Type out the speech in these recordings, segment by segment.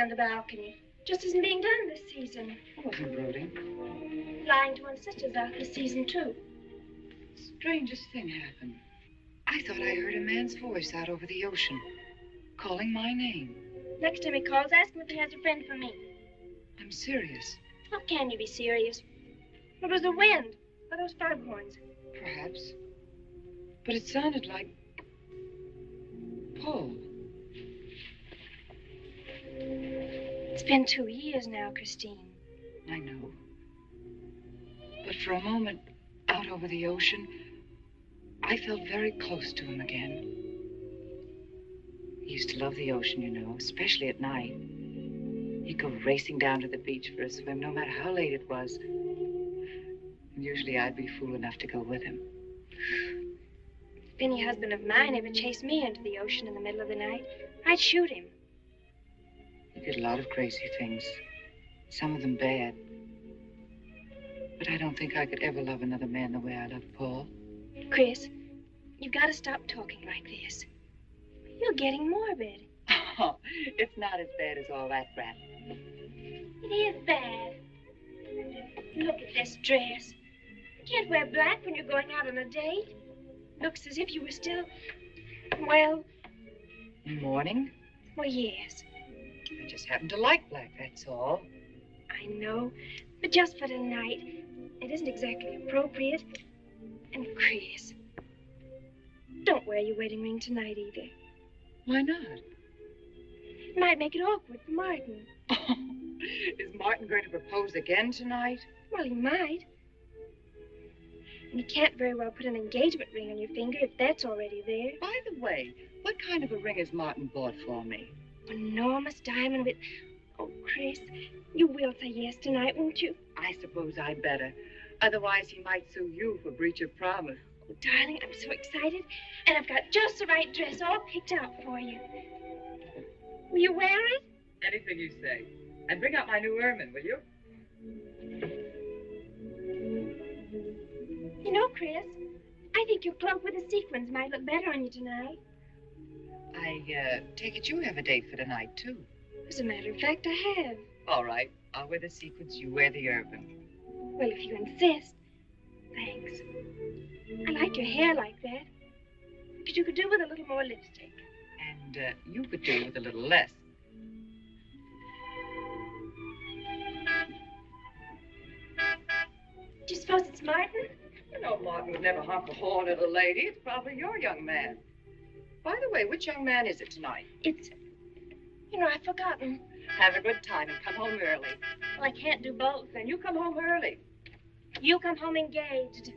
On the balcony. Just isn't being done this season. I wasn't brooding. Flying to one's sister's out this season, too. Strangest thing happened. I thought I heard a man's voice out over the ocean, calling my name. Next time he calls, ask him if he has a friend for me. I'm serious. How can you be serious? It was the wind, or those foghorns. Perhaps. But it sounded like Paul. It's been 2 years now, Christine. I know. But for a moment, out over the ocean, I felt very close to him again. He used to love the ocean, you know, especially at night. He'd go racing down to the beach for a swim, no matter how late it was. And usually I'd be fool enough to go with him. If any husband of mine ever chased me into the ocean in the middle of the night, I'd shoot him. He did a lot of crazy things, some of them bad. But I don't think I could ever love another man the way I loved Paul. Chris, you've got to stop talking like this. You're getting morbid. Oh, it's not as bad as all that, Brat. It is bad. Look at this dress. You can't wear black when you're going out on a date. Looks as if you were still, well... In mourning? Well, yes. I just happen to like black, that's all. I know, but just for tonight, it isn't exactly appropriate. And Chris, don't wear your wedding ring tonight either. Why not? It might make it awkward for Martin. Oh, is Martin going to propose again tonight? Well, he might. And you can't very well put an engagement ring on your finger if that's already there. By the way, what kind of a ring has Martin bought for me? Enormous diamond with... Oh, Chris, you will say yes tonight, won't you? I suppose I'd better. Otherwise, he might sue you for breach of promise. Oh, darling, I'm so excited. And I've got just the right dress all picked out for you. Will you wear it? Anything you say. And bring out my new ermine, will you? You know, Chris, I think your cloak with the sequins might look better on you tonight. I take it you have a date for tonight, too. As a matter of fact, I have. All right. I'll wear the sequins, you wear the ermine. Well, if you insist. Thanks. I like your hair like that. But you could do with a little more lipstick. And you could do with a little less. Do you suppose it's Martin? No, Martin would never harm a poor little lady. It's probably your young man. By the way, which young man is it tonight? It's... I've forgotten. Have a good time and come home early. Well, I can't do both. Then you come home early. You come home engaged.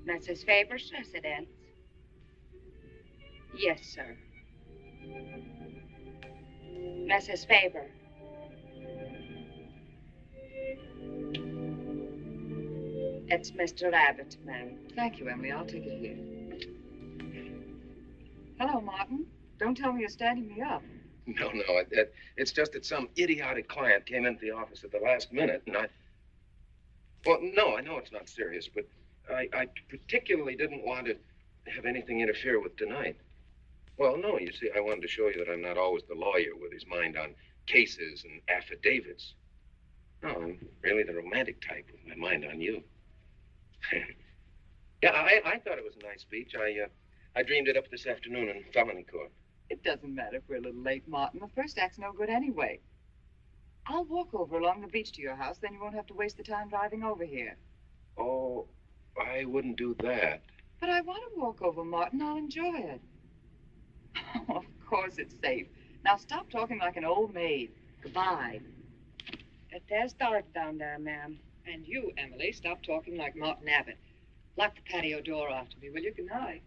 Mrs. Faber's residence. Yes, sir. Mrs. Faber. It's Mr. Abbott, ma'am. Thank you, Emily. I'll take it here. Hello, Martin. Don't tell me you're standing me up. No, it's just that some idiotic client came into the office at the last minute, and Well, no, I know it's not serious, but I particularly didn't want to have anything interfere with tonight. Well, no, you see, I wanted to show you that I'm not always the lawyer with his mind on cases and affidavits. No, I'm really the romantic type with my mind on you. Yeah, I thought it was a nice speech. I dreamed it up this afternoon in felony court. It doesn't matter if we're a little late, Martin. The first act's no good anyway. I'll walk over along the beach to your house, then you won't have to waste the time driving over here. Oh, I wouldn't do that. But I want to walk over, Martin. I'll enjoy it. Oh, of course it's safe. Now stop talking like an old maid. Goodbye. There's dark down there, ma'am. And you, Emily, stop talking like Martin Abbott. Lock the patio door after me, will you? Good night.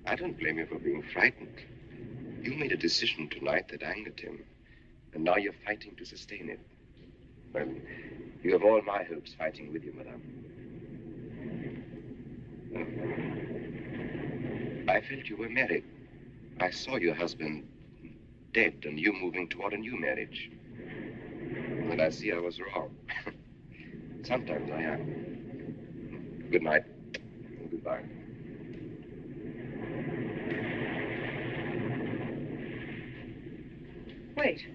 I don't blame you for being frightened. You made a decision tonight that angered him, and now you're fighting to sustain it. Well, you have all my hopes fighting with you, madame. I felt you were married. I saw your husband dead and you moving toward a new marriage. moment I see I was wrong. Sometimes I am. Good night. And goodbye. Wait.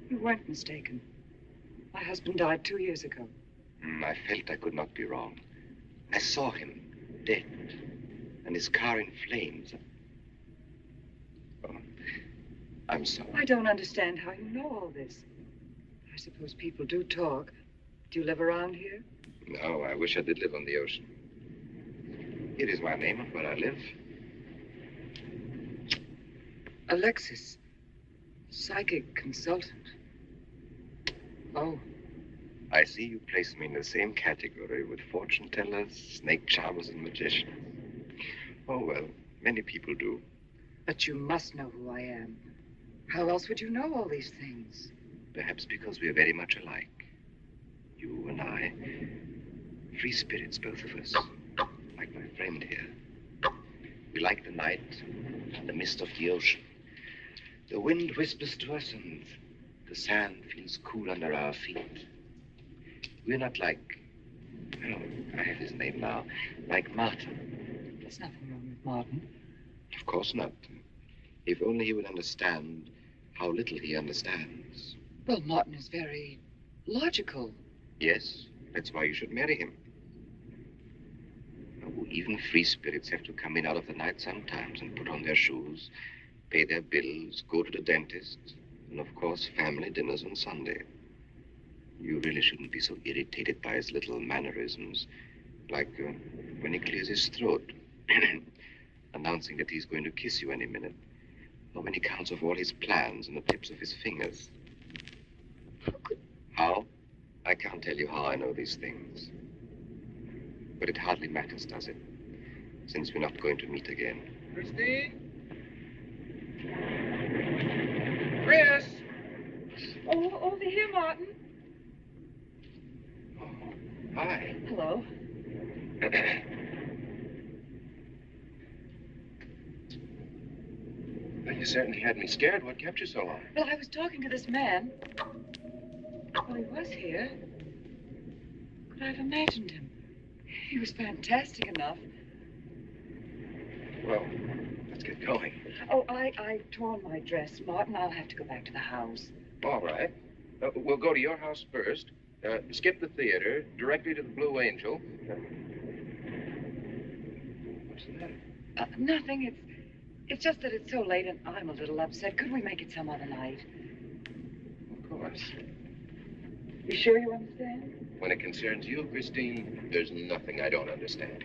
You weren't mistaken. My husband died 2 years ago. I felt I could not be wrong. I saw him, dead, and his car in flames. Oh, I'm sorry. I don't understand how you know all this. I suppose people do talk. Do you live around here? No, I wish I did live on the ocean. It is my name of where I live. Alexis, psychic consultant. Oh. I see you place me in the same category with fortune tellers, snake charmers, and magicians. Oh, well, many people do. But you must know who I am. How else would you know all these things? Perhaps because we are very much alike. You and I. Free spirits, both of us. Like my friend here. We like the night and the mist of the ocean. The wind whispers to us and the sand feels cool under our feet. We're not like, oh, I have his name now, like Martin. There's nothing wrong with Martin. Of course not. If only he would understand how little he understands. Well, Martin is very logical. Yes, that's why you should marry him. Oh, even free spirits have to come in out of the night sometimes and put on their shoes, pay their bills, go to the dentist, and of course, family dinners on Sunday. You really shouldn't be so irritated by his little mannerisms, like when he clears his throat, announcing that he's going to kiss you any minute, or when he counts off all his plans on the tips of his fingers. How? I can't tell you how I know these things. But it hardly matters, does it? Since we're not going to meet again. Christine? Chris! Oh, over here, Martin. Oh, hi. Hello. Well, you certainly had me scared. What kept you so long? Well, I was talking to this man. Well, he was here. Could I have imagined him? He was fantastic enough. Well, let's get going. Oh, I tore my dress, Martin. I'll have to go back to the house. All right. We'll go to your house first. Skip the theater, directly to the Blue Angel. What's the matter? Nothing. It's just that it's so late and I'm a little upset. Could we make it some other night? Of course. You sure you understand? When it concerns you, Christine, there's nothing I don't understand.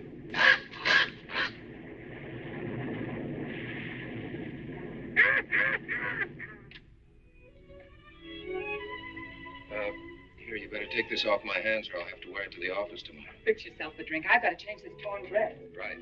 Here, you better take this off my hands or I'll have to wear it to the office tomorrow. Fix yourself a drink. I've got to change this torn dress. Right.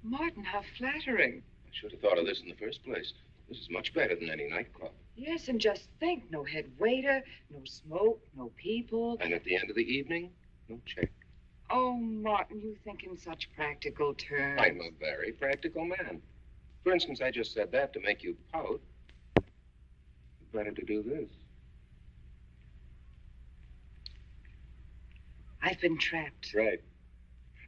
Martin, how flattering. I should have thought of this in the first place. This is much better than any nightclub. Yes, and just think, no head waiter, no smoke, no people. And at the end of the evening, no check. Oh, Martin, you think in such practical terms. I'm a very practical man. For instance, I just said that to make you pout. Better to do this. I've been trapped. Right.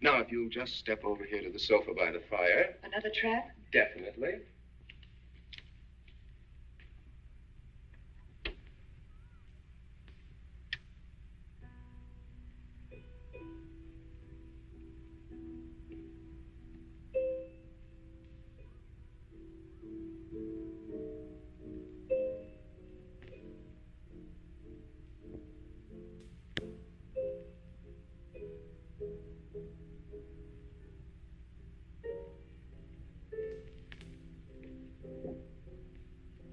Now, if you'll just step over here to the sofa by the fire. Another trap? Definitely.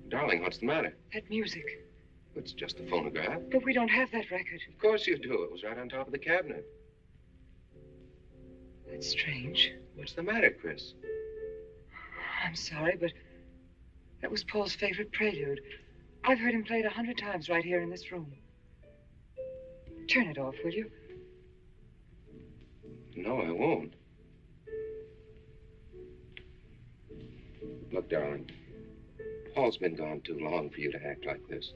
Darling, what's the matter? That music. it's just a phonograph. But we don't have that record. Of course you do. It was right on top of the cabinet. That's strange. What's the matter, Chris? I'm sorry, but that was Paul's favorite prelude. I've heard him play it 100 times right here in this room. Turn it off, will you? No, I won't. Look, darling, Paul's been gone too long for you to act like this.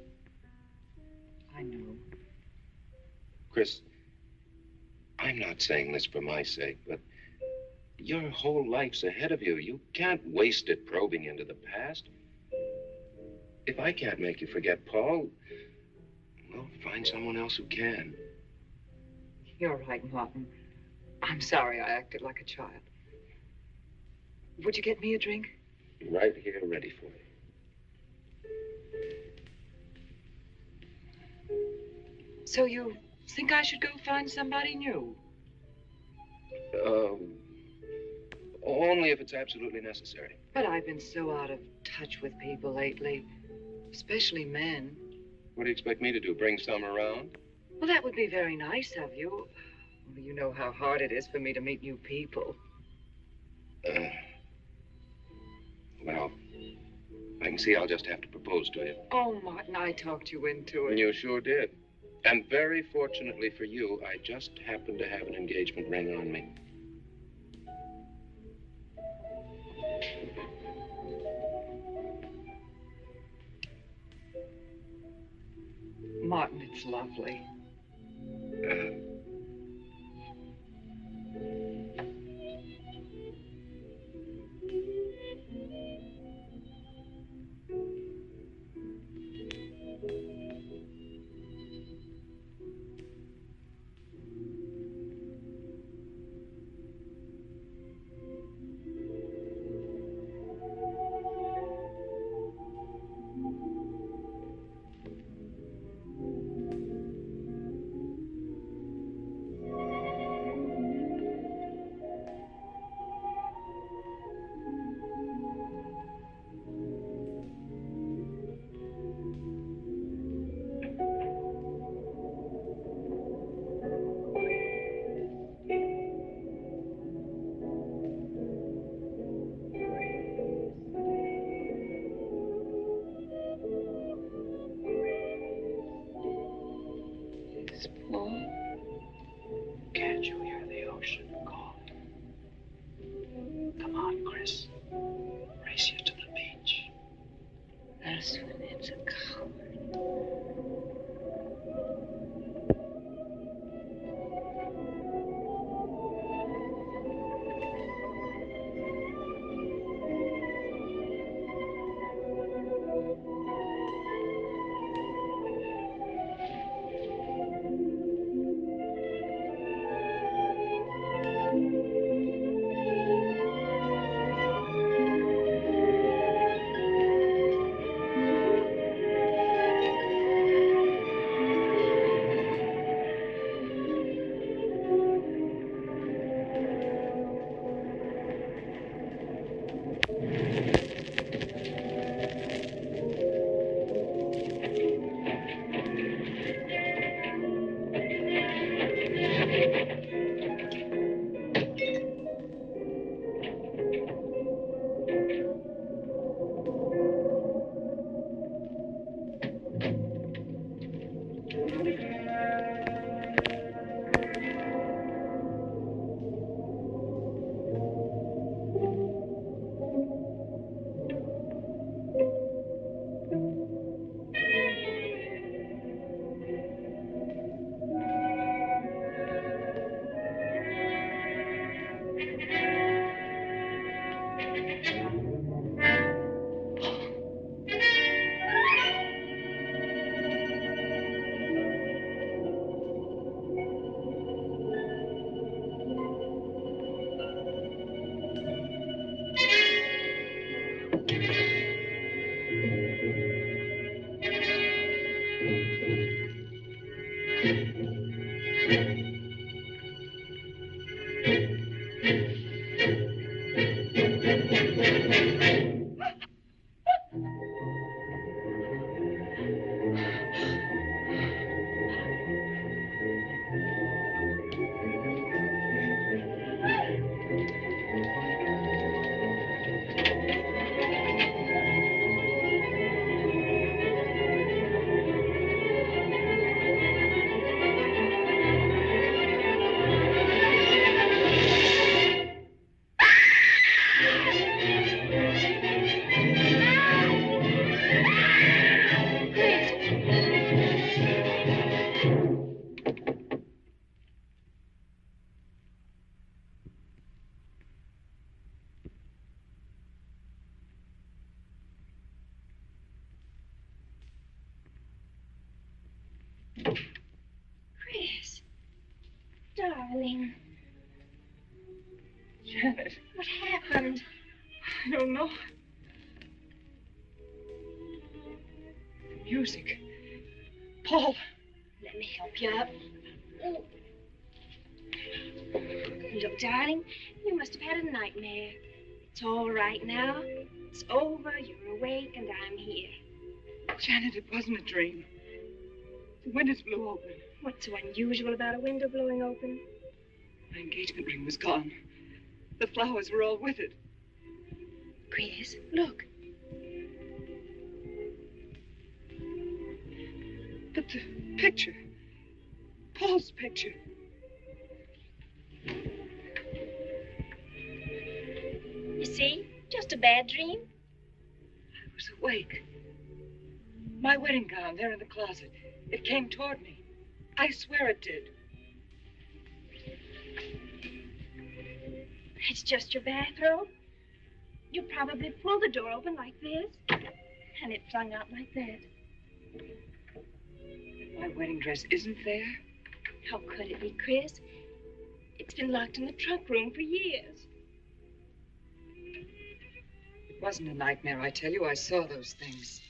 I know. Chris, I'm not saying this for my sake, but your whole life's ahead of you. You can't waste it probing into the past. If I can't make you forget Paul, well, find someone else who can. You're right, Martin. I'm sorry I acted like a child. Would you get me a drink? Right here, ready for you. So you think I should go find somebody new? Only if it's absolutely necessary. But I've been so out of touch with people lately, especially men. What do you expect me to do, bring some around? Well, that would be very nice of you. Only you know how hard it is for me to meet new people. Well, I can see I'll just have to propose to you. Oh, Martin, I talked you into it. You sure did. And very fortunately for you, I just happened to have an engagement ring on me. Martin, it's lovely. Can't you hear the ocean calling? Come on, Chris. Race you to the beach. That's when it's a coward. Janet. What happened? I don't know. The music. Paul. Let me help you up. Oh. Look, darling, you must have had a nightmare. It's all right now. It's over. You're awake, and I'm here. Janet, it wasn't a dream. The windows blew open. What's so unusual about a window blowing open? My engagement ring was gone. The flowers were all with it. Chris, look. But the picture. Paul's picture. You see? Just a bad dream. I was awake. My wedding gown there in the closet. It came toward me. I swear it did. It's just your bathrobe. You probably pulled the door open like this, and it flung out like that. My wedding dress isn't there? How could it be, Chris? It's been locked in the trunk room for years. It wasn't a nightmare, I tell you. I saw those things.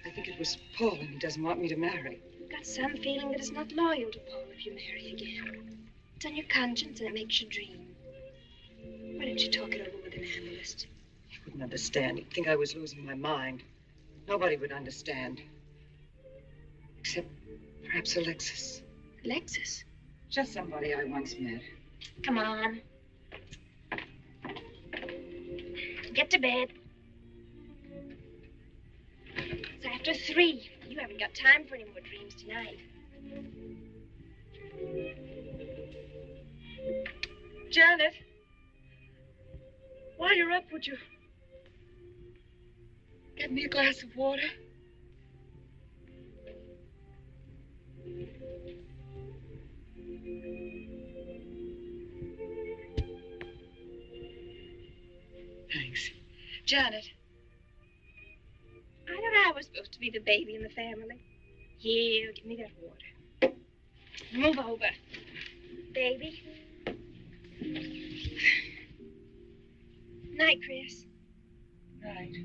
I think it was Paul, and he doesn't want me to marry. You've got some feeling that it's not loyal to Paul if you marry again. It's on your conscience, and it makes you dream. Why don't you talk it over with an analyst? He wouldn't understand. He'd think I was losing my mind. Nobody would understand. Except perhaps Alexis. Alexis? Just somebody I once met. Come on. Get to bed. It's after 3. You haven't got time for any more dreams tonight. Janet! While you're up, would you get me a glass of water? Thanks. Janet. I thought I was supposed to be the baby in the family. Here, give me that water. Move over. Baby. Night, Chris. Night.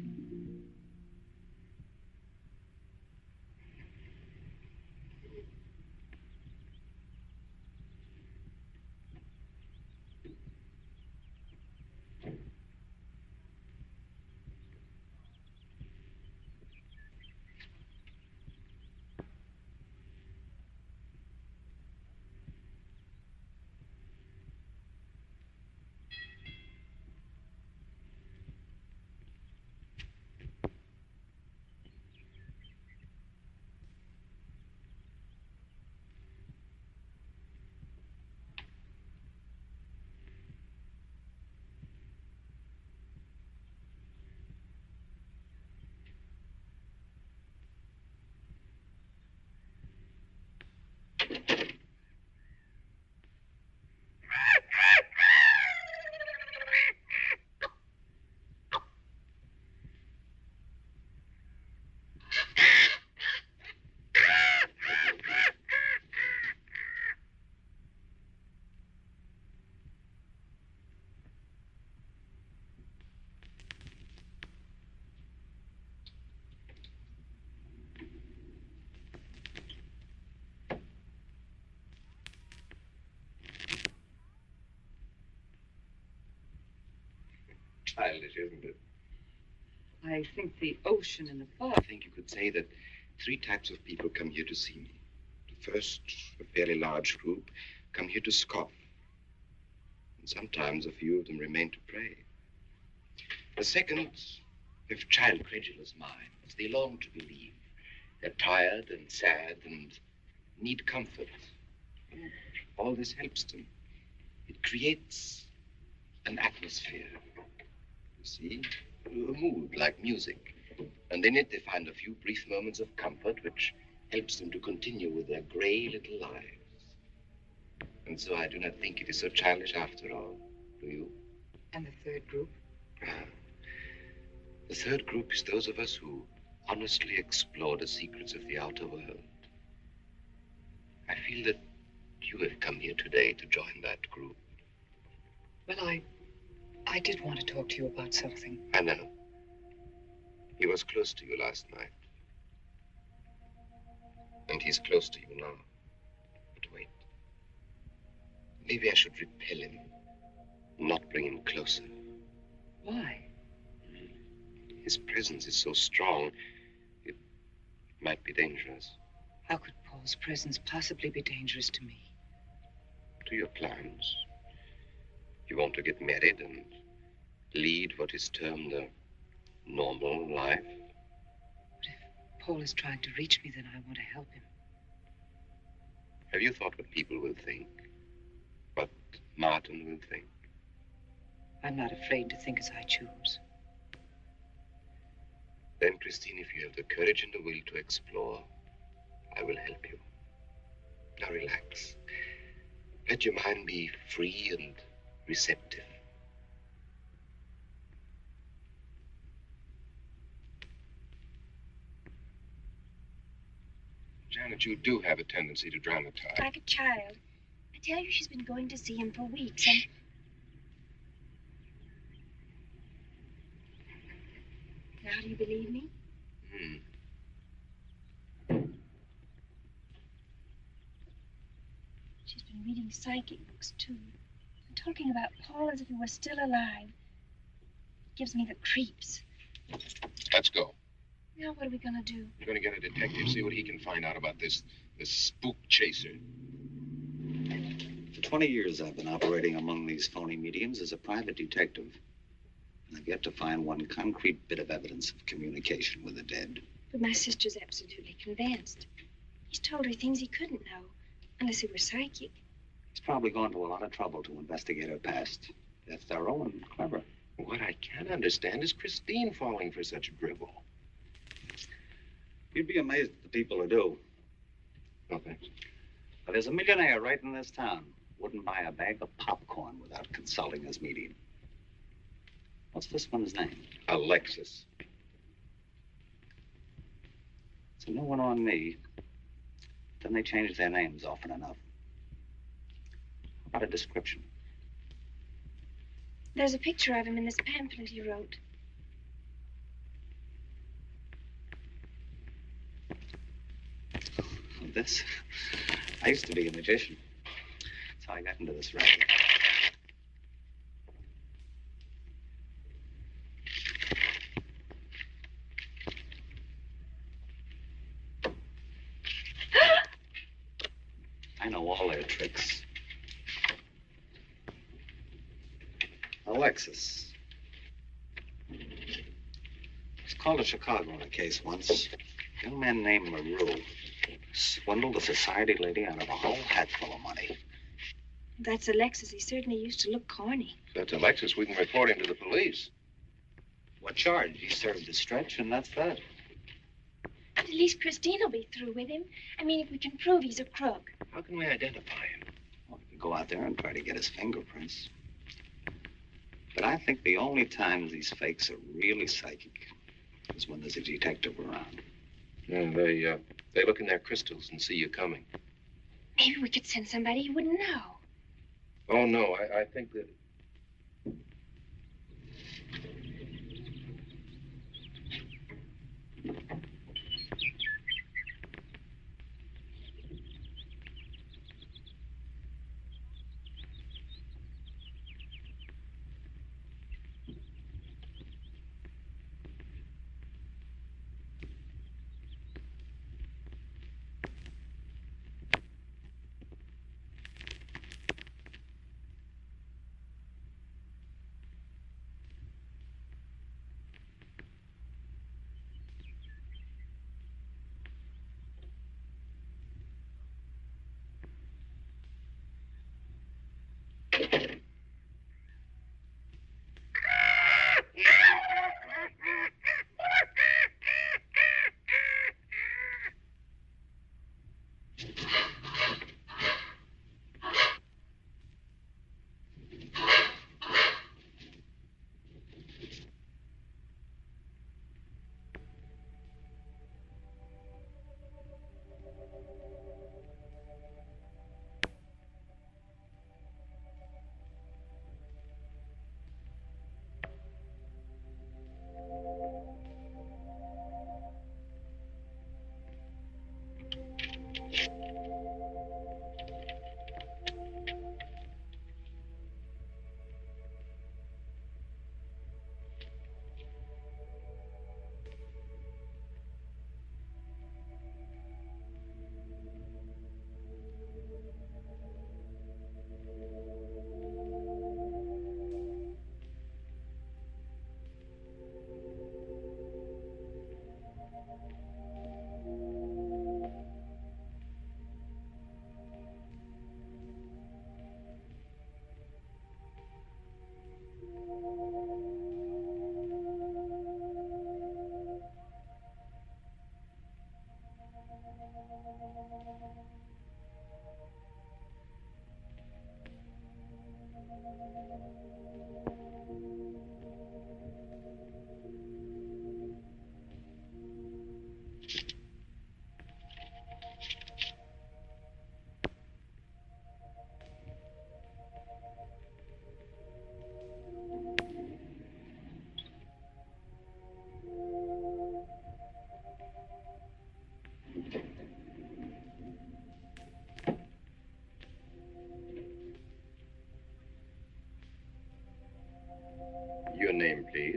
Childish, isn't it? I think the ocean and the fog. I think you could say that 3 types of people come here to see me. The first, a fairly large group, come here to scoff. And sometimes a few of them remain to pray. The second have child credulous minds. They long to believe. They're tired and sad and need comfort. And all this helps them. It creates an atmosphere. You see? A mood like music. And in it they find a few brief moments of comfort which helps them to continue with their gray little lives. And so I do not think it is so childish after all. Do you? And the third group? The third group is those of us who honestly explore the secrets of the outer world. I feel that you have come here today to join that group. Well, I I did want to talk to you about something. I know. He was close to you last night. And he's close to you now. But wait. Maybe I should repel him. Not bring him closer. Why? His presence is so strong, it might be dangerous. How could Paul's presence possibly be dangerous to me? To your plans. You want to get married and lead what is termed a normal life. But if Paul is trying to reach me, then I want to help him. Have you thought what people will think? What Martin will think? I'm not afraid to think as I choose. Then, Christine, if you have the courage and the will to explore, I will help you. Now relax. Let your mind be free and receptive. Janet, you do have a tendency to dramatize. Like a child. I tell you, she's been going to see him for weeks, and... Now, do you believe me? She's been reading psychic books, too. And talking about Paul as if he were still alive. It gives me the creeps. Let's go. Now, what are we going to do? We're going to get a detective, see what he can find out about this spook chaser. For 20 years, I've been operating among these phony mediums as a private detective. And I've yet to find one concrete bit of evidence of communication with the dead. But my sister's absolutely convinced. He's told her things he couldn't know, unless he were psychic. He's probably gone to a lot of trouble to investigate her past. That's thorough and clever. What I can't understand is Christine falling for such drivel. You'd be amazed at the people who do. No, thanks. But there's a millionaire right in this town. Wouldn't buy a bag of popcorn without consulting his medium. What's this one's name? Alexis. It's a new one on me. Then they change their names often enough. How about a description? There's a picture of him in this pamphlet he wrote. This? I used to be a magician. That's how I got into this racket. I know all their tricks. Alexis. It's called a Chicago in a case once. A young man named LaRue swindled a society lady out of a whole hatful of money. That's Alexis. He certainly used to look corny. If that's Alexis, we can report him to the police. What charge? He served his stretch, and that's that. But at least Christine will be through with him. I mean, if we can prove he's a crook. How can we identify him? Well, we can go out there and try to get his fingerprints. But I think the only times these fakes are really psychic is when there's a detective around. Yeah, they look in their crystals and see you coming. Maybe we could send somebody who wouldn't know. Oh, no, I think that...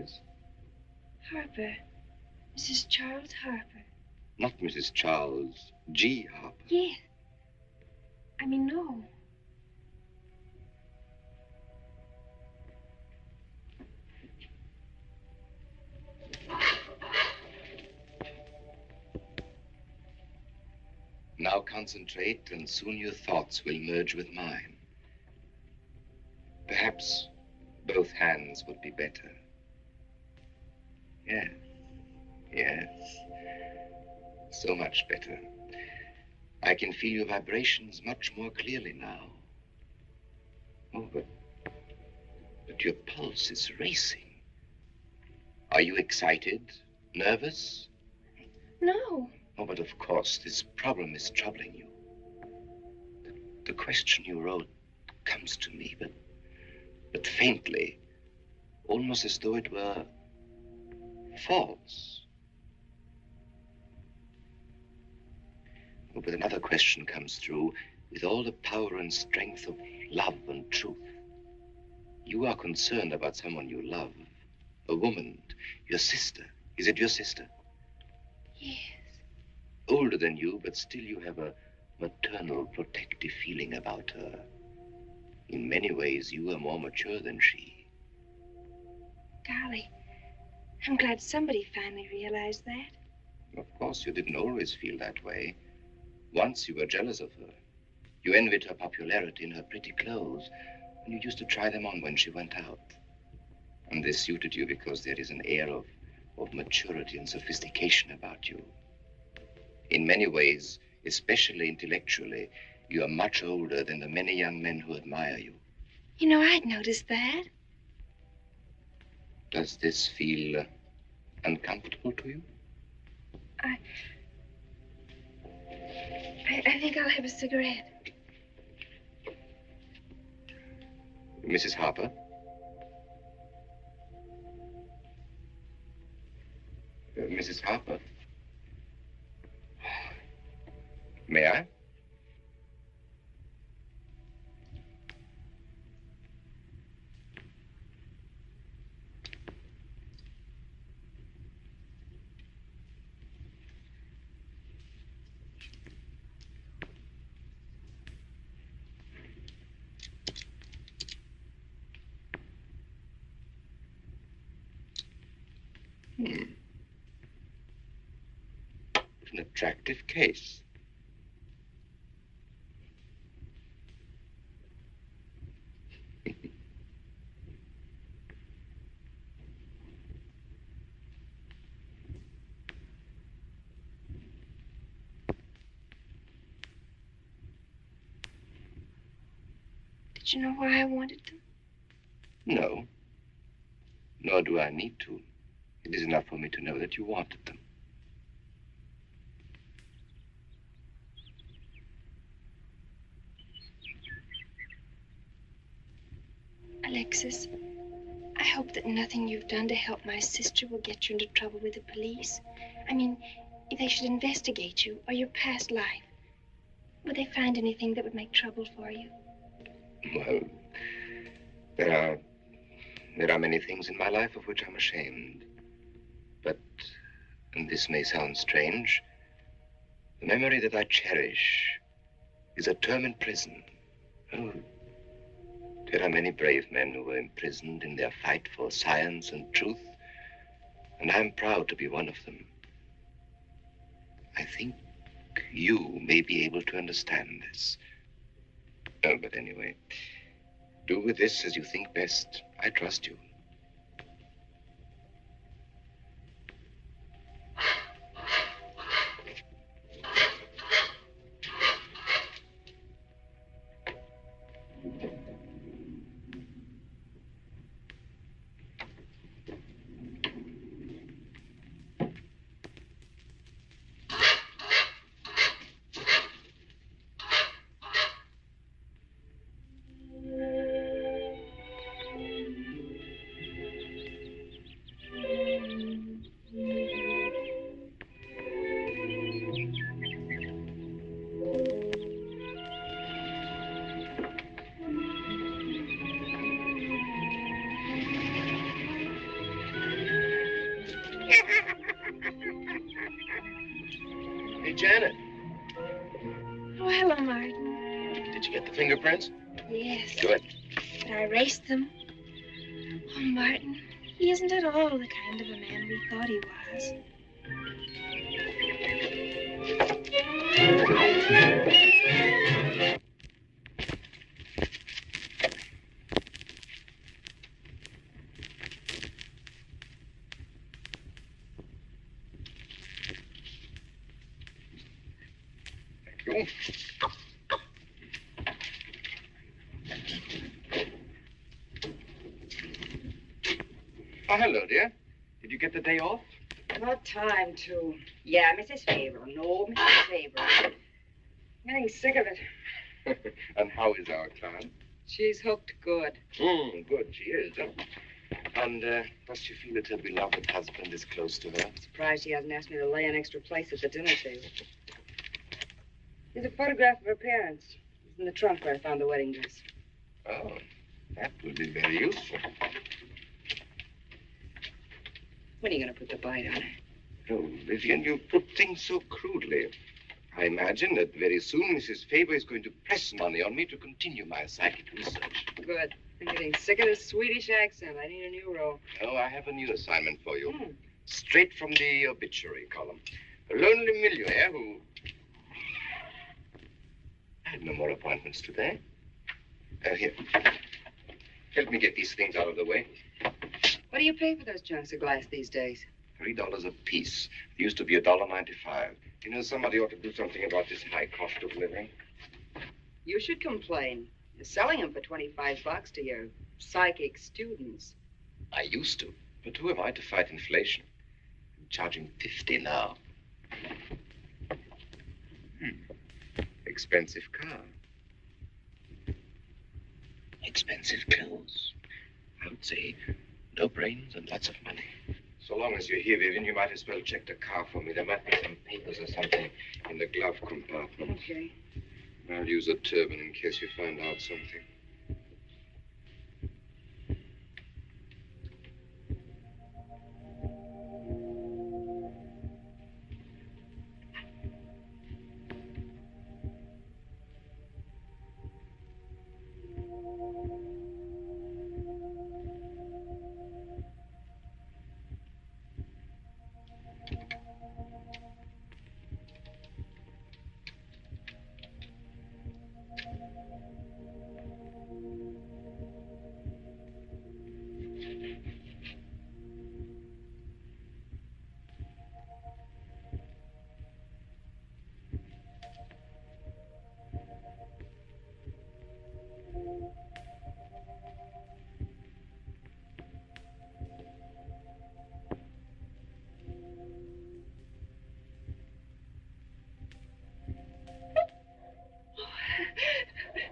is? Harper. Mrs. Charles Harper. Not Mrs. Charles G. Harper. Yes. I mean, no. Now concentrate, and soon your thoughts will merge with mine. Perhaps both hands would be better. Yes, yes. So much better. I can feel your vibrations much more clearly now. Oh, but your pulse is racing. Are you excited? Nervous? No. Oh, but of course, this problem is troubling you. The question you wrote comes to me, but faintly, almost as though it were false. Oh, but another question comes through with all the power and strength of love and truth. You are concerned about someone you love, a woman, your sister. Is it your sister? Yes. Older than you, but still you have a maternal, protective feeling about her. In many ways, you are more mature than she. Golly, I'm glad somebody finally realized that. Of course, you didn't always feel that way. Once you were jealous of her. You envied her popularity and her pretty clothes, and you used to try them on when she went out. And this suited you because there is an air of maturity and sophistication about you. In many ways, especially intellectually, you are much older than the many young men who admire you. You know, I'd noticed that. Does this feel uncomfortable to you? I think I'll have a cigarette. Mrs. Harper? Mrs. Harper? May I? An attractive case. Did you know why I wanted them? No. Nor do I need to. It is enough for me to know that you wanted them. Alexis, I hope that nothing you've done to help my sister will get you into trouble with the police. I mean, if they should investigate you or your past life, would they find anything that would make trouble for you? Well, there are many things in my life of which I'm ashamed. But, and this may sound strange, the memory that I cherish is a term in prison. Oh, there are many brave men who were imprisoned in their fight for science and truth, and I'm proud to be one of them. I think you may be able to understand this. Oh, but anyway, do with this as you think best. I trust you. Hey, Janet, Oh, hello, Martin. did you get the fingerprints? Yes. Good. But I erased them. Oh, Martin, he isn't at all the kind of a man we thought he was. Thank you. Oh, hello, dear. Did you get the day off? What time to? Yeah, Mrs. Favor. No, Mrs. Favor. I'm getting sick of it. And how is our client? She's hooked good. Good, she is. Huh? And does she feel that her beloved husband is close to her? Surprised she hasn't asked me to lay an extra place at the dinner table. Here's a photograph of her parents. It's in the trunk where I found the wedding dress. Oh, that would be very useful. When are you going to put the bite on her? Oh, Vivian, you put things so crudely. I imagine that very soon Mrs. Faber is going to press money on me to continue my psychic research. Good. I'm getting sick of this Swedish accent. I need a new role. Oh, I have a new assignment for you. Straight from the obituary column. A lonely millionaire who... I had no more appointments today. Here. Help me get these things out of the way. What do you pay for those junks of glass these days? $3 a piece. It used to be $1.95. You know, somebody ought to do something about this high cost of living. You should complain. You're selling them for $25 to your psychic students. I used to. But who am I to fight inflation? I'm charging $50 now. Expensive car. Expensive clothes. I would say no brains and lots of money. So long as you're here, Vivian, you might as well check the car for me. There might be some papers or something in the glove compartment. Okay. I'll use a turban in case you find out something.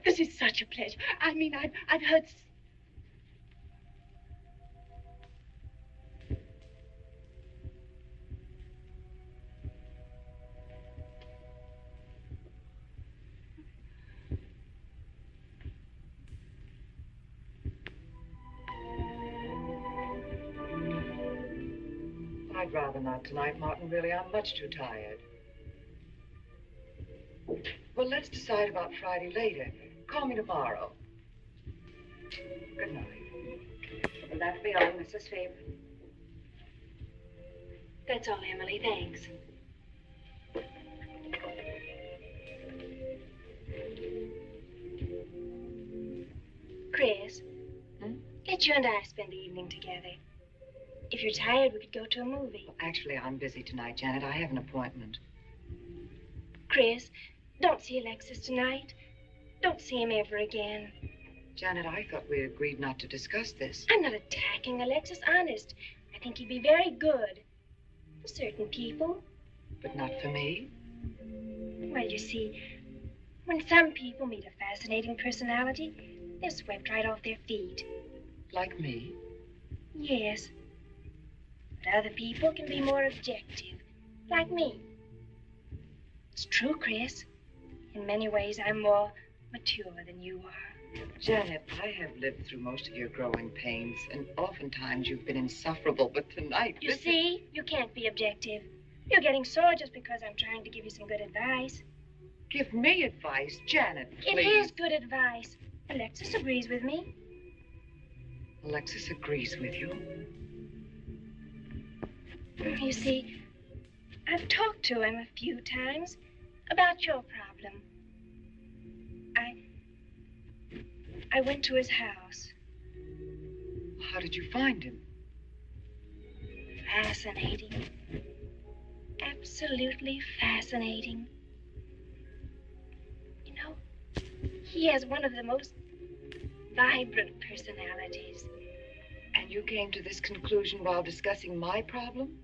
This is such a pleasure. I mean, I've heard... I'd rather not tonight, Martin. Really, I'm much too tired. Well, let's decide about Friday later. Call me tomorrow. Good night. Will that be all, Mrs. Faber? That's all, Emily. Thanks. Chris, let you and I spend the evening together. If you're tired, we could go to a movie. Well, actually, I'm busy tonight, Janet. I have an appointment. Chris, don't see Alexis tonight. Don't see him ever again. Janet, I thought we agreed not to discuss this. I'm not attacking Alexis, honest. I think he'd be very good for certain people. But not for me? Well, you see, when some people meet a fascinating personality, they're swept right off their feet. Like me? Yes. But other people can be more objective, like me. It's true, Chris. In many ways, I'm more mature than you are. Janet, I have lived through most of your growing pains, and oftentimes you've been insufferable, but tonight... You see, you can't be objective. You're getting sore just because I'm trying to give you some good advice. Give me advice, Janet, please. It is good advice. Alexis agrees with me. Alexis agrees with you. You see, I've talked to him a few times about your problem. I went to his house. How did you find him? Fascinating. Absolutely fascinating. You know, he has one of the most vibrant personalities. And you came to this conclusion while discussing my problem?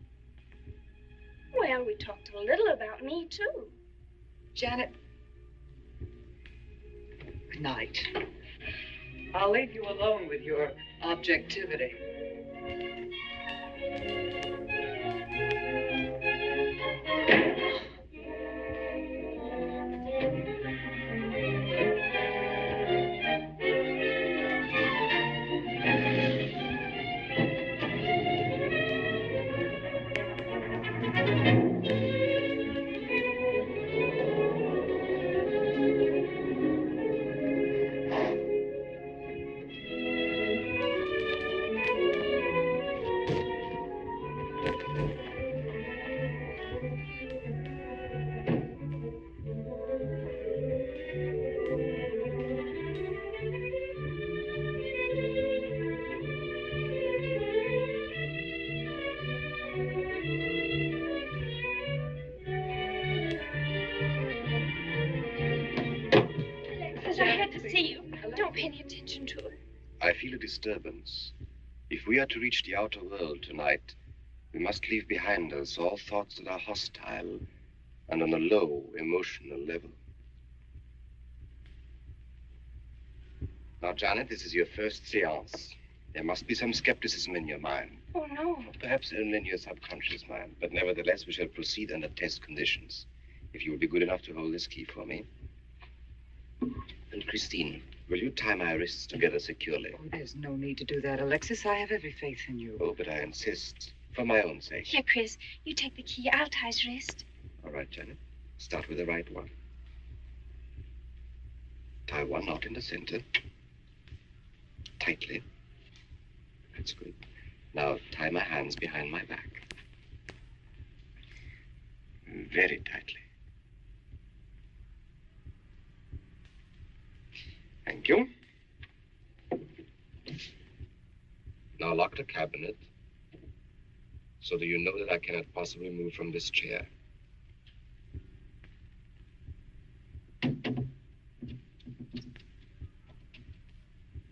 Well, we talked a little about me, too. Janet, good night. I'll leave you alone with your objectivity. Alexis, I had to see you. Don't pay any attention to it. I feel a disturbance. If we are to reach the outer world tonight, we must leave behind us all thoughts that are hostile and on a low emotional level. Now, Janet, this is your first seance. There must be some skepticism in your mind. Oh, no. Perhaps only in your subconscious mind, but nevertheless, we shall proceed under test conditions. If you will be good enough to hold this key for me. And Christine, will you tie my wrists together securely? Oh, there's no need to do that, Alexis. I have every faith in you. Oh, but I insist, for my own sake. Here, Chris, you take the key. I'll tie his wrist. All right, Janet. Start with the right one. Tie one knot in the center. Tightly. That's good. Now tie my hands behind my back. Very tightly. Thank you. Now lock the cabinet so that you know that I cannot possibly move from this chair.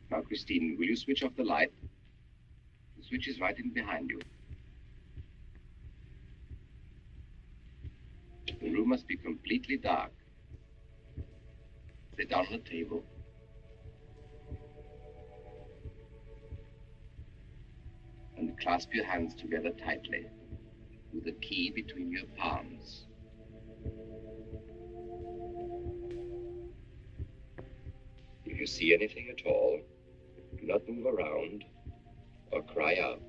Now, Christine, will you switch off the light? The switch is right in behind you. The room must be completely dark. Sit down on the table. And clasp your hands together tightly with the key between your palms. If you see anything at all, do not move around or cry out.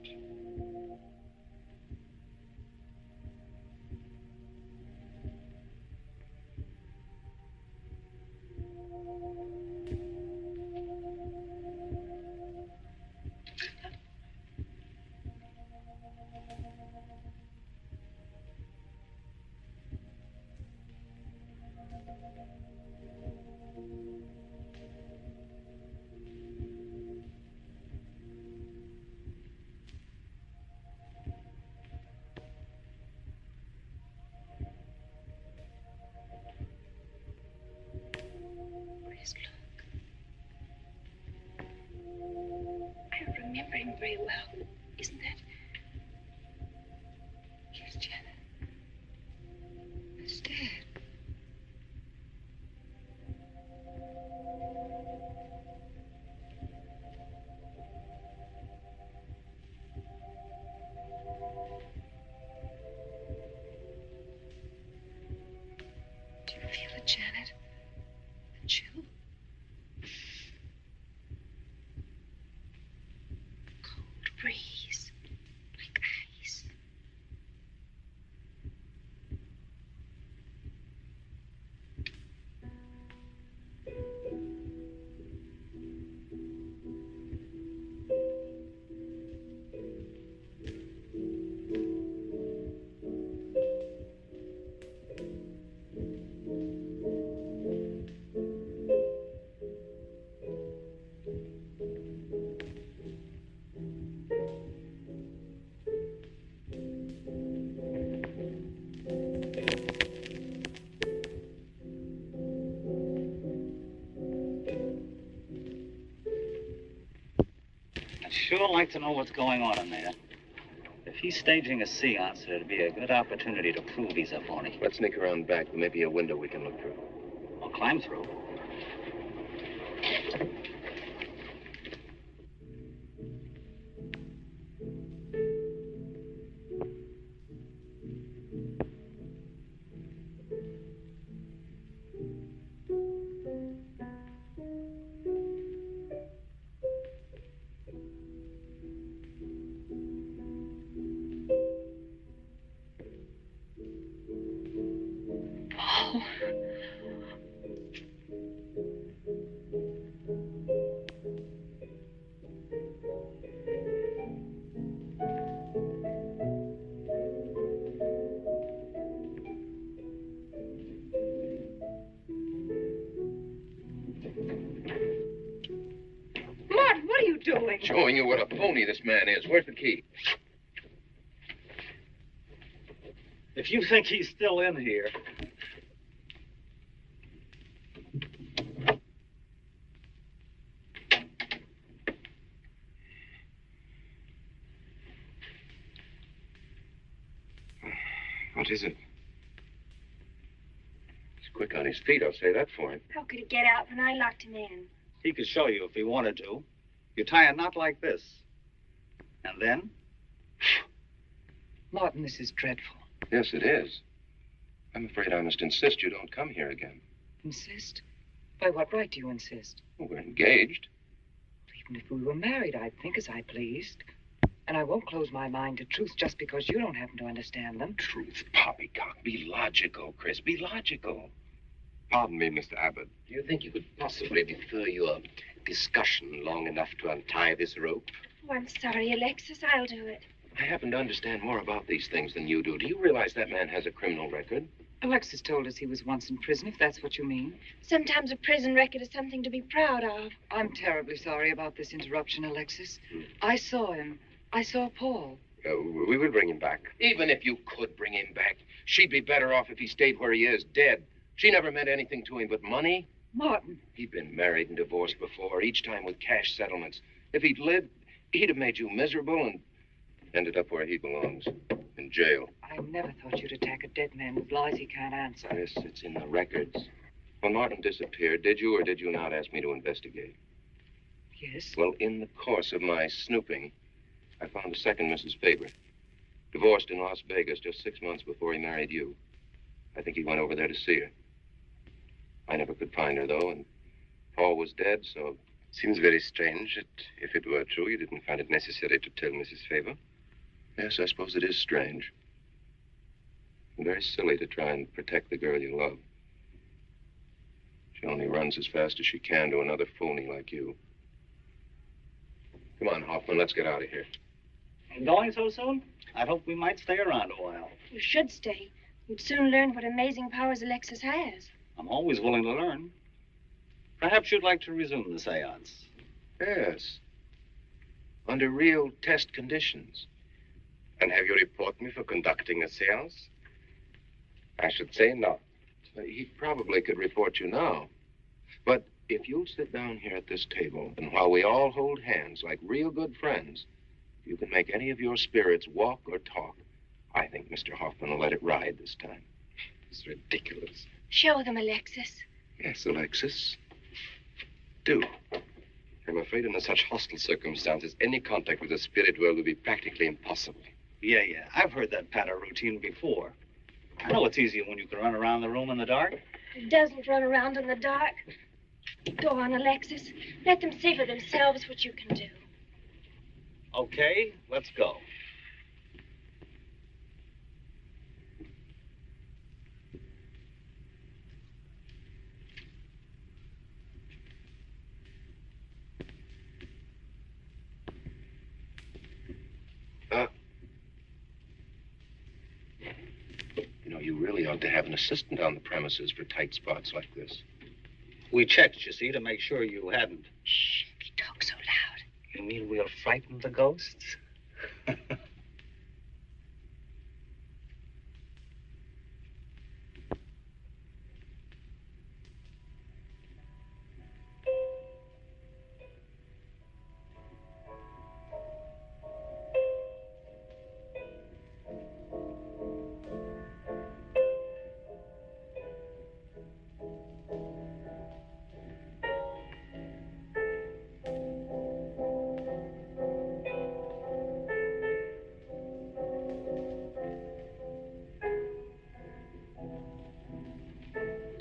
Chris, look. I don't remember him very well. Isn't that? Yes, Janet. It's Dad. Do you feel it, Janet? The chill? sure like to know what's going on in there. If he's staging a seance, it'd be a good opportunity to prove he's a phony. Let's sneak around back. There may be a window we can look through. Or climb through. Doing? Showing you what a phony this man is. Where's the key? If you think he's still in here... What is it? He's quick on his feet, I'll say that for him. How could he get out when I locked him in? He could show you if he wanted to. You tie a knot like this. And then? Martin, this is dreadful. Yes, it is. I'm afraid I must insist you don't come here again. Insist? By what right do you insist? Well, we're engaged. Even if we were married, I'd think as I pleased. And I won't close my mind to truth just because you don't happen to understand them. Truth, poppycock. Be logical, Chris. Be logical. Pardon me, Mr. Abbott. Do you think you could possibly defer your discussion long enough to untie this rope? Oh, I'm sorry, Alexis. I'll do it. I happen to understand more about these things than you do. Do you realize that man has a criminal record? Alexis told us he was once in prison, if that's what you mean. Sometimes a prison record is something to be proud of. I'm terribly sorry about this interruption, Alexis. I saw him. I saw Paul. We will bring him back. Even if you could bring him back, she'd be better off if he stayed where he is, dead. She never meant anything to him but money. Martin. He'd been married and divorced before, each time with cash settlements. If he'd lived, he'd have made you miserable and ended up where he belongs, in jail. I never thought you'd attack a dead man with lies he can't answer. Yes, it's in the records. When Martin disappeared, did you or did you not ask me to investigate? Yes. Well, in the course of my snooping, I found a second Mrs. Faber, divorced in Las Vegas just 6 months before he married you. I think he went over there to see her. I never could find her, though, and Paul was dead, so... Seems very strange that if it were true, you didn't find it necessary to tell Mrs. Faber. Yes, I suppose it is strange. And very silly to try and protect the girl you love. She only runs as fast as she can to another phony like you. Come on, Hoffman, let's get out of here. Going so soon? I hope we might stay around a while. You should stay. You'd soon learn what amazing powers Alexis has. I'm always willing to learn. Perhaps you'd like to resume the seance. Yes. Under real test conditions. And have you report me for conducting a seance? I should say not. He probably could report you now. But if you'll sit down here at this table, and while we all hold hands like real good friends, you can make any of your spirits walk or talk, I think Mr. Hoffman will let it ride this time. It's ridiculous. Show them, Alexis. Yes, Alexis. Do. I'm afraid under such hostile circumstances, any contact with the spirit world will be practically impossible. Yeah. I've heard that patter routine before. I know it's easier when you can run around the room in the dark. It doesn't run around in the dark. Go on, Alexis. Let them see for themselves what you can do. Okay, let's go. You really ought to have an assistant on the premises for tight spots like this. We checked, you see, to make sure you hadn't. Shh, he talks so loud. You mean we'll frighten the ghosts?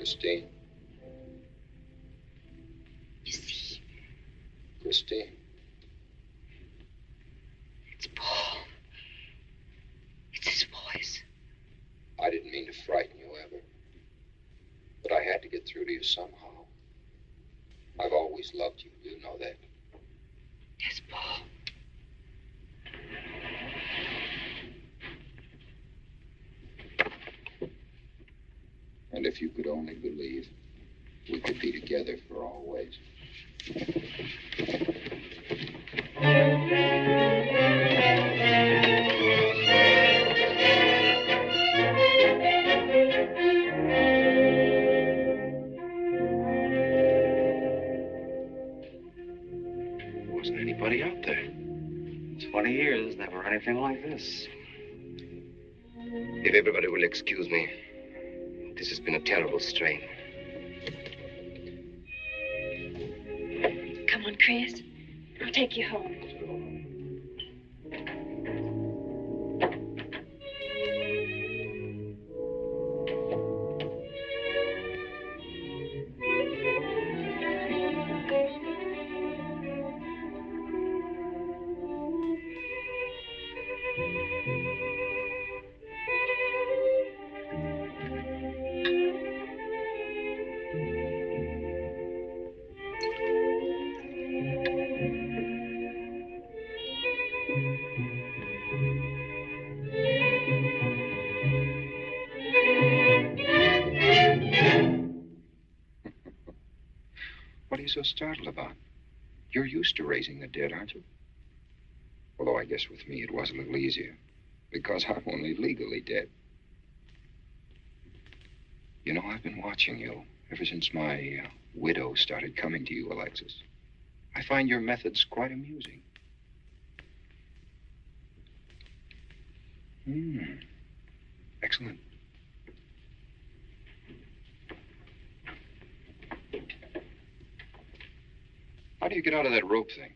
Christine. You see, Christine. it's Paul. It's his voice. I didn't mean to frighten you ever. But I had to get through to you somehow. I've always loved you. You know that. Yes, Paul. And if you could only believe, we could be together for always. Wasn't anybody out there. 20 years, never anything like this. If everybody will excuse me, this has been a terrible strain. Come on, Chris. I'll take you home. What are you so startled about? You're used to raising the dead, aren't you? Although I guess with me it was a little easier, because I'm only legally dead. You know, I've been watching you ever since my widow started coming to you, Alexis. I find your methods quite amusing. Excellent. How do you get out of that rope thing?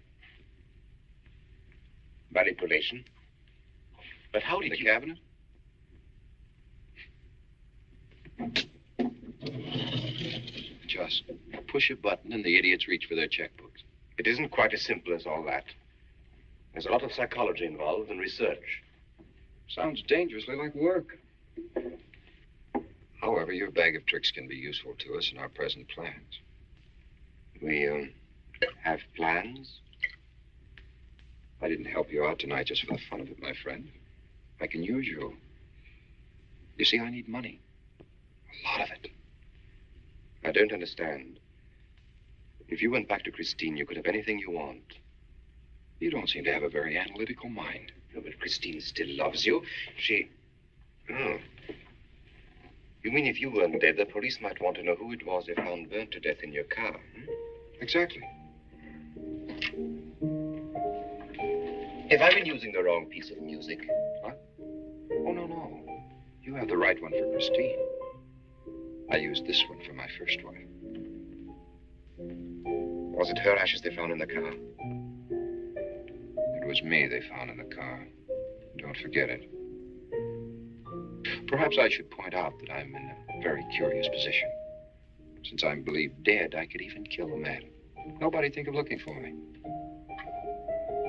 Manipulation. But how In did the you... cabinet? Just push a button and the idiots reach for their checkbooks. It isn't quite as simple as all that. There's a lot of psychology involved and research. Sounds dangerously like work. However, your bag of tricks can be useful to us in our present plans. We, have plans? I didn't help you out tonight just for the fun of it, my friend. I can use you. You see, I need money. A lot of it. I don't understand. If you went back to Christine, you could have anything you want. You don't seem to have a very analytical mind. No, but Christine still loves you. She... Oh. You mean if you weren't dead, the police might want to know who it was they found burnt to death in your car? Exactly. Have I been using the wrong piece of music? What? Oh, no. You have the right one for Christine. I used this one for my first wife. Was it her ashes they found in the car? It was me they found in the car. Don't forget it. Perhaps I should point out that I'm in a very curious position. Since I'm believed dead, I could even kill a man. Nobody'd think of looking for me.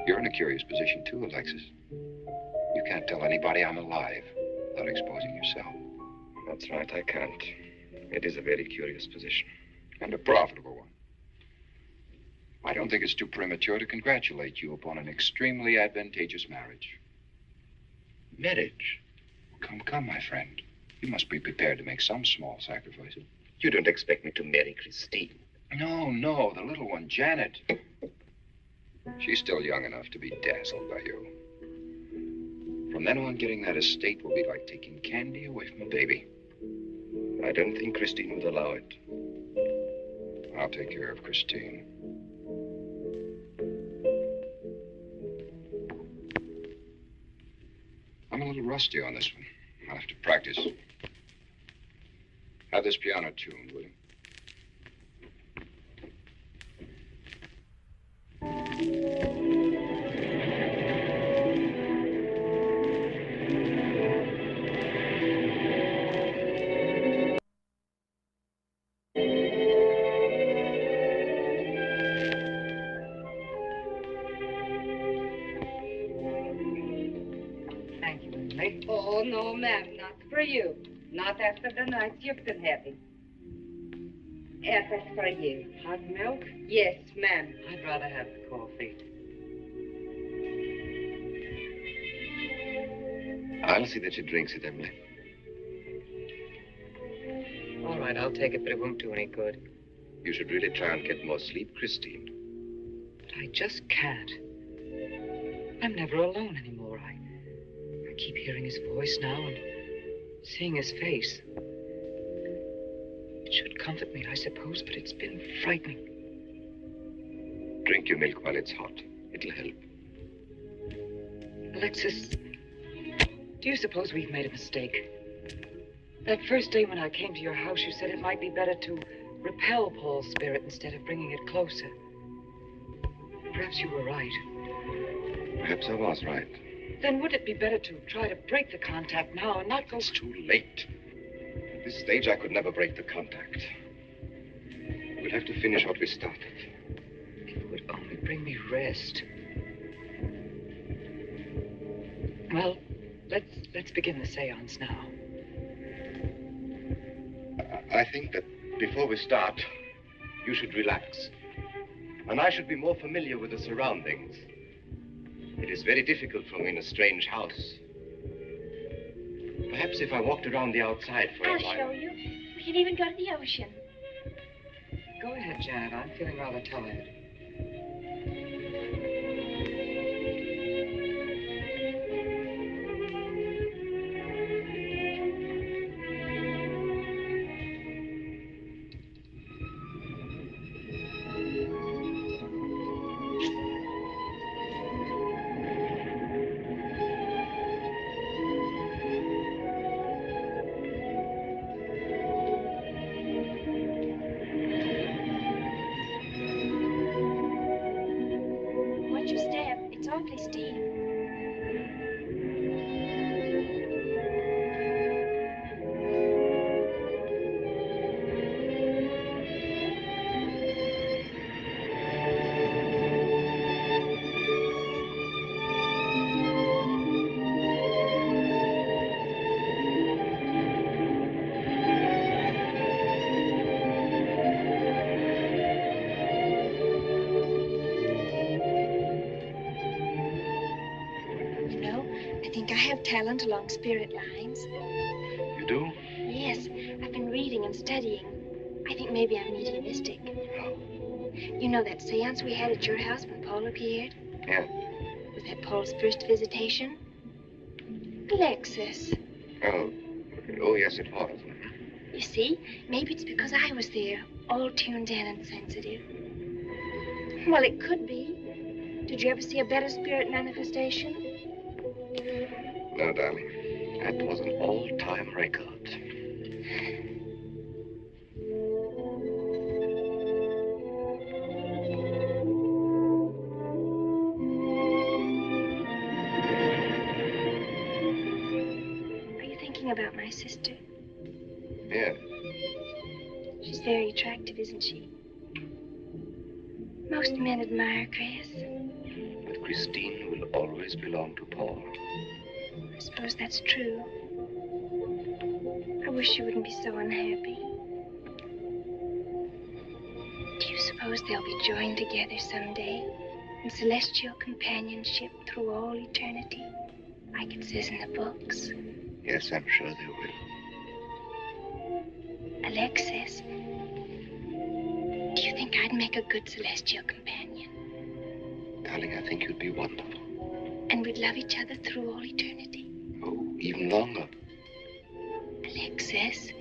You're in a curious position, too, Alexis. You can't tell anybody I'm alive without exposing yourself. That's right, I can't. It is a very curious position. And a profitable one. I don't think it's too premature to congratulate you upon an extremely advantageous marriage. Marriage? Come, my friend. You must be prepared to make some small sacrifices. You don't expect me to marry Christine? No, the little one, Janet. She's still young enough to be dazzled by you. From then on, getting that estate will be like taking candy away from a baby. I don't think Christine would allow it. I'll take care of Christine. I'm a little rusty on this one. I'll have to practice. Have this piano tuned, will you? Oh, no, ma'am, not for you. Not after the night you've been having. Yes, that's for you. Hot milk? Yes, ma'am. I'd rather have the coffee. I'll see that she drinks it, Emily. All right, I'll take it, but it won't do any good. You should really try and get more sleep, Christine. But I just can't. I'm never alone anymore. I keep hearing his voice now and seeing his face. It should comfort me, I suppose, but it's been frightening. Drink your milk while it's hot. It'll help. Alexis, do you suppose we've made a mistake? That first day when I came to your house, you said it might be better to repel Paul's spirit instead of bringing it closer. Perhaps you were right. Perhaps I was right. Then would it be better to try to break the contact now and not go... It's too late. At this stage, I could never break the contact. We'll have to finish what we started. It would only bring me rest. Well, let's begin the seance now. I think that before we start, you should relax. And I should be more familiar with the surroundings. It is very difficult for me in a strange house. Perhaps if I walked around the outside for a while... I'll show you. We can even go to the ocean. Go ahead, Janet. I'm feeling rather tired. Watch your step. It's awfully steep. You know, I think I have talent along spirit lines. You do? Yes, I've been reading and studying. I think maybe I'm mediumistic. How? You know that seance we had at your house when Paul appeared? Yeah. Was that Paul's first visitation? Alexis. Oh, yes, it was. You see, maybe it's because I was there, all tuned in and sensitive. Well, it could be. Did you ever see a better spirit manifestation? No, darling. That was an all-time record. Are you thinking about my sister? Yeah. She's very attractive, isn't she? Most men admire Chris. But Christine will always belong to Paul. I suppose that's true. I wish she wouldn't be so unhappy. Do you suppose they'll be joined together someday in celestial companionship through all eternity, like it says in the books? Yes, I'm sure they will. Alexis, do you think I'd make a good celestial companion? Darling, I think you'd be wonderful. And we'd love each other through all eternity? Oh, even longer. Alexis,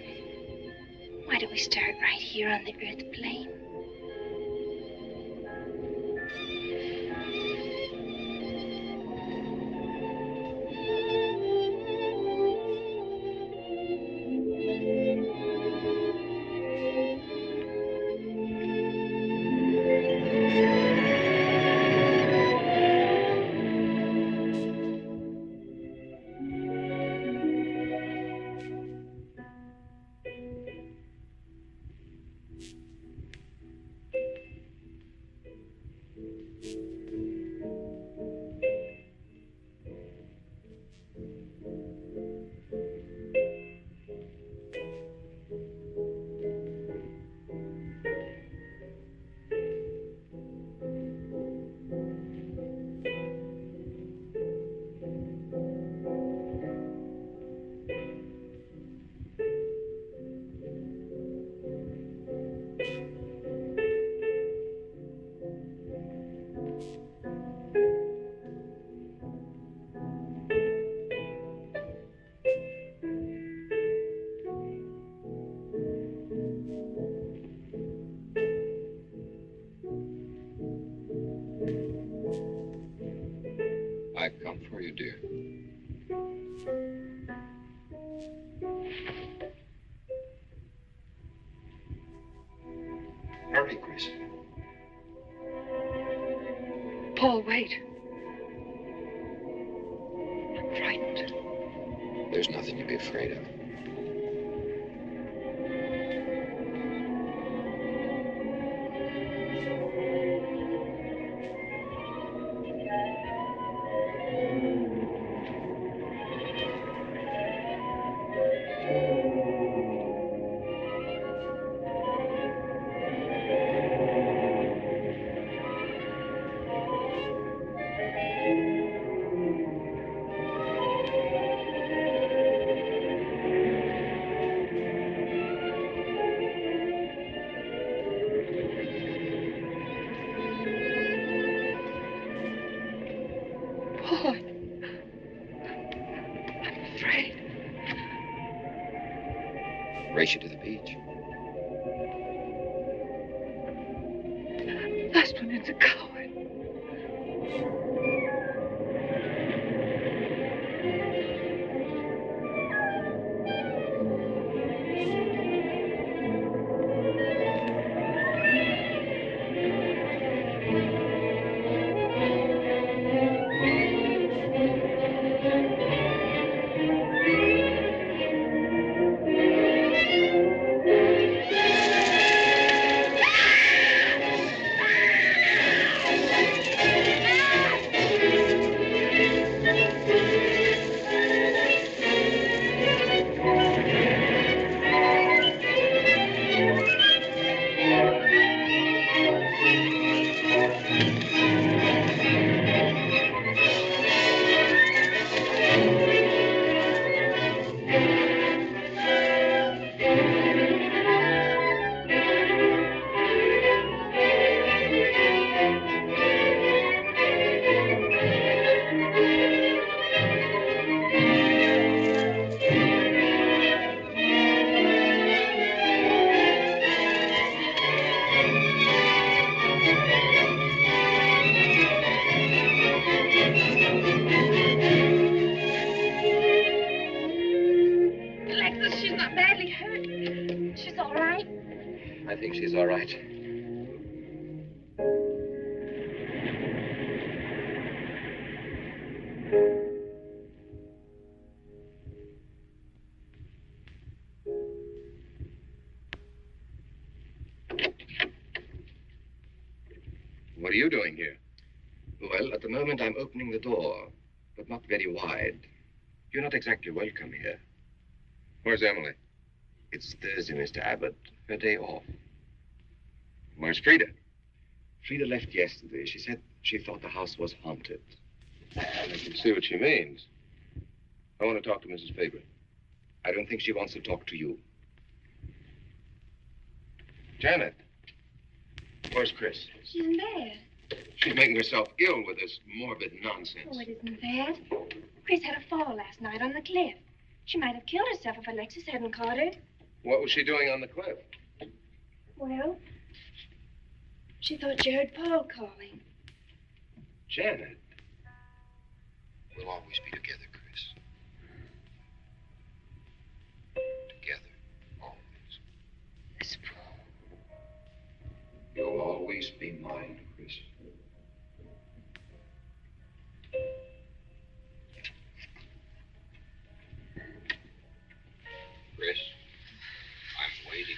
why don't we start right here on the earth plane? for you, dear. Hurry, Chris. Paul, wait. I'm frightened. There's nothing to be afraid of. Race you to the beach. Last one is a coward. I think she's all right. What are you doing here? Well, at the moment I'm opening the door, but not very wide. You're not exactly welcome here. Where's Emily? It's Thursday, Mr. Abbott. Her day off. Where's Frida? Frida left yesterday. She said she thought the house was haunted. I can see what she means. I want to talk to Mrs. Faber. I don't think she wants to talk to you. Janet. Where's Chris? She's in bed. She's making herself ill with this morbid nonsense. Oh, it isn't bad. Chris had a fall last night on the cliff. She might have killed herself if Alexis hadn't caught her. What was she doing on the cliff? Well, she thought she heard Paul calling. Janet. We'll always be together, Chris. Together, always. This Paul. You'll always be mine, Chris. Chris, I'm waiting.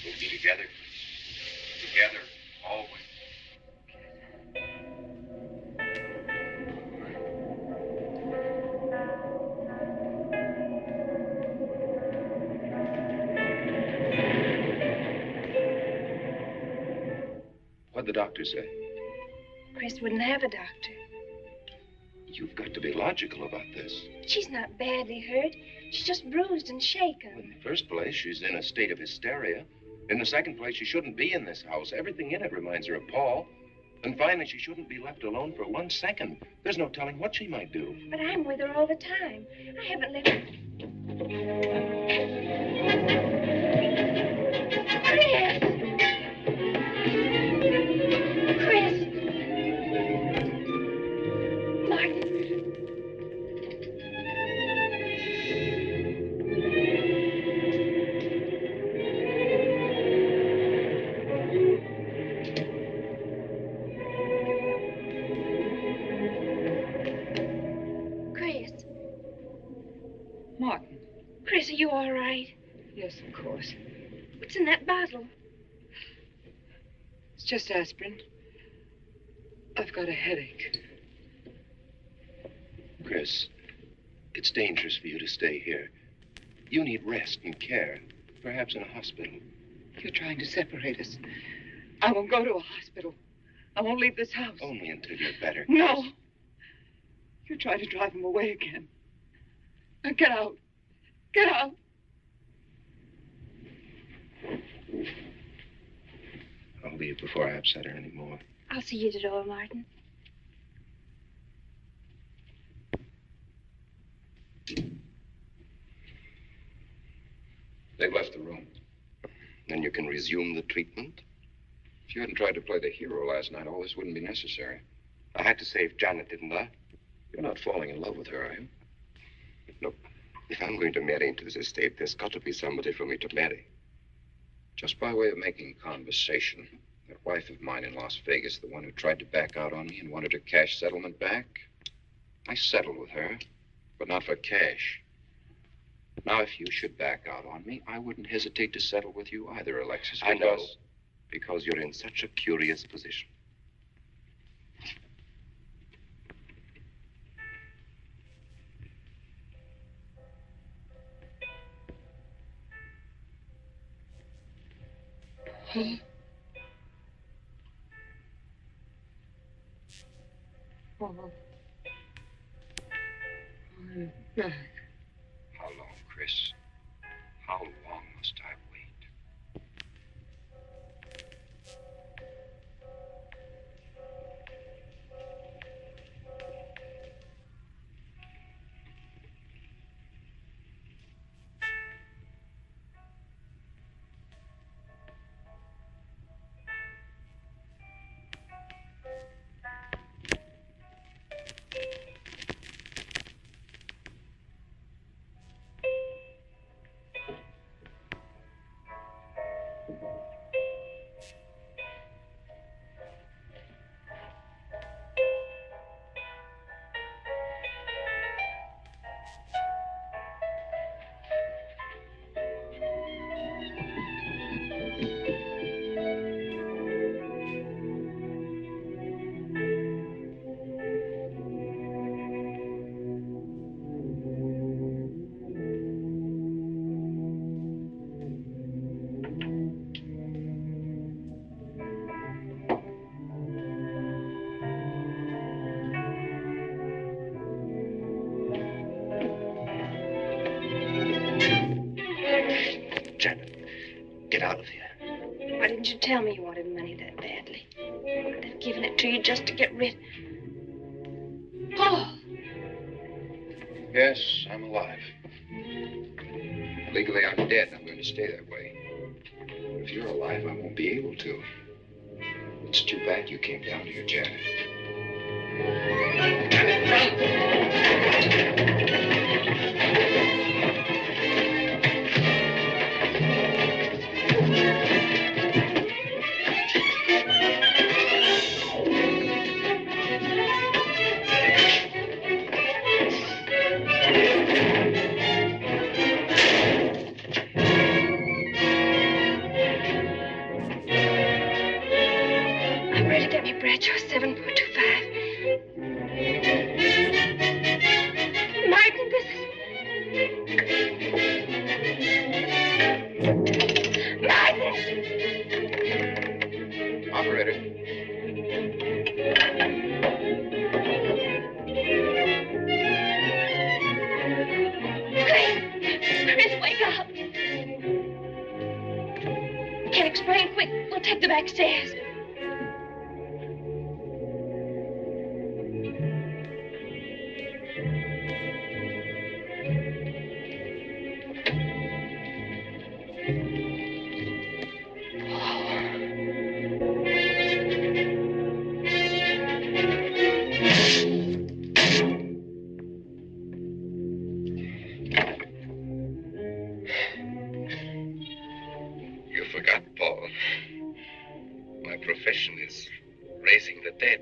We'll be together. Together, always. What'd the doctor say? Chris wouldn't have a doctor. You've got to be logical about this. She's not badly hurt. She's just bruised and shaken. In the first place, she's in a state of hysteria. In the second place, she shouldn't be in this house. Everything in it reminds her of Paul. And finally, she shouldn't be left alone for 1 second. There's no telling what she might do. But I'm with her all the time. I haven't left her. Chris, are you all right? Yes, of course. What's in that bottle? It's just aspirin. I've got a headache. Chris, it's dangerous for you to stay here. You need rest and care, perhaps in a hospital. You're trying to separate us. I won't go to a hospital. I won't leave this house. Only until you're better. No. You're trying to drive him away again. Now get out. Get out. I'll leave before I upset her anymore. I'll see you at the door, Martin. They've left the room. Then you can resume the treatment? If you hadn't tried to play the hero last night, all this wouldn't be necessary. I had to save Janet, didn't I? You're not falling in love with her, are you? Look, if I'm going to marry into this estate, there's got to be somebody for me to marry. Just by way of making conversation, that wife of mine in Las Vegas, the one who tried to back out on me and wanted her cash settlement back, I settled with her, but not for cash. Now, if you should back out on me, I wouldn't hesitate to settle with you either, Alexis. I know, because you're in such a curious position. Oh. I'm back. How long, Chris? How long must I wait? Get out of here. Why didn't you tell me you wanted money that badly? I'd have given it to you just to get rid. Paul! Yes, I'm alive. Legally, I'm dead, and I'm going to stay that way. But if you're alive, I won't be able to. It's too bad you came down here, Janet. Bradshaw 7.25. Martin, this is... Martin! Operator. Chris, wake up. Can't explain quick. We'll take the back stairs. Is raising the dead.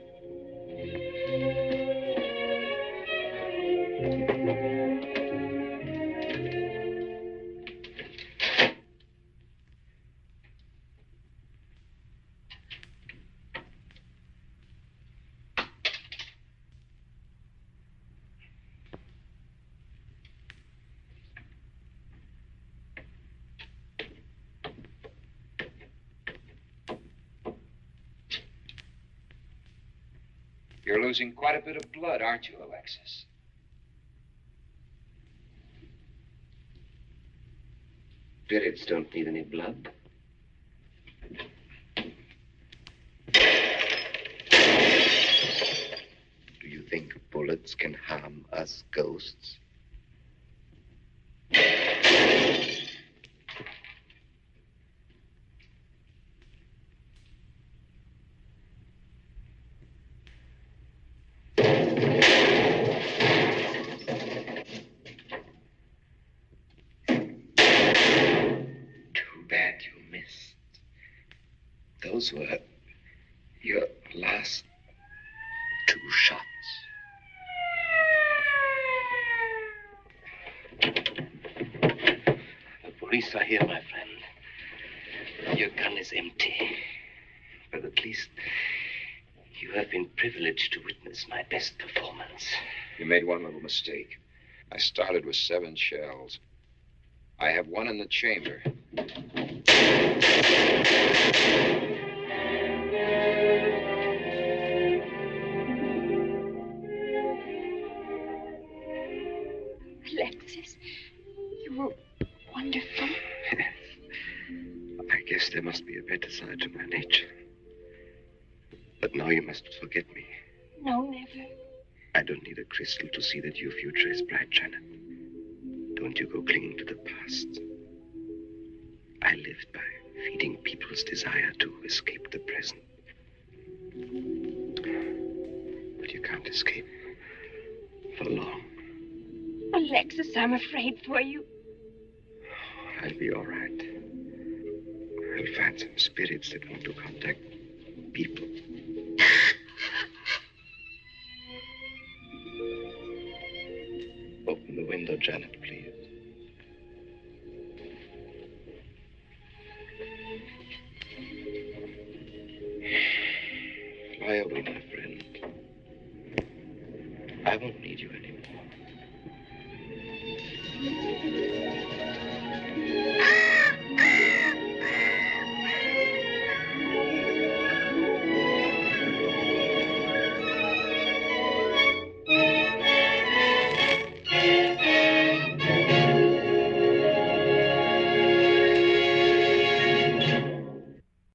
You're losing quite a bit of blood, aren't you, Alexis? Spirits don't need any blood. Do you think bullets can harm us ghosts? Those were your last 2 shots. The police are here, my friend. Your gun is empty. But at least you have been privileged to witness my best performance. You made one little mistake. I started with 7 shells. I have 1 in the chamber. Alexis, you were wonderful. I guess there must be a better side to my nature. But now you must forget me. No, never. I don't need a crystal to see that your future is bright, Janet. Don't you go clinging to the past. I lived by feeding people's desire to escape the present. But you can't escape for long. Alexis, I'm afraid for you. I'll be all right. I'll find some spirits that want to contact people. Open the window, Janet, please. Fly away, my friend. I won't need you anymore.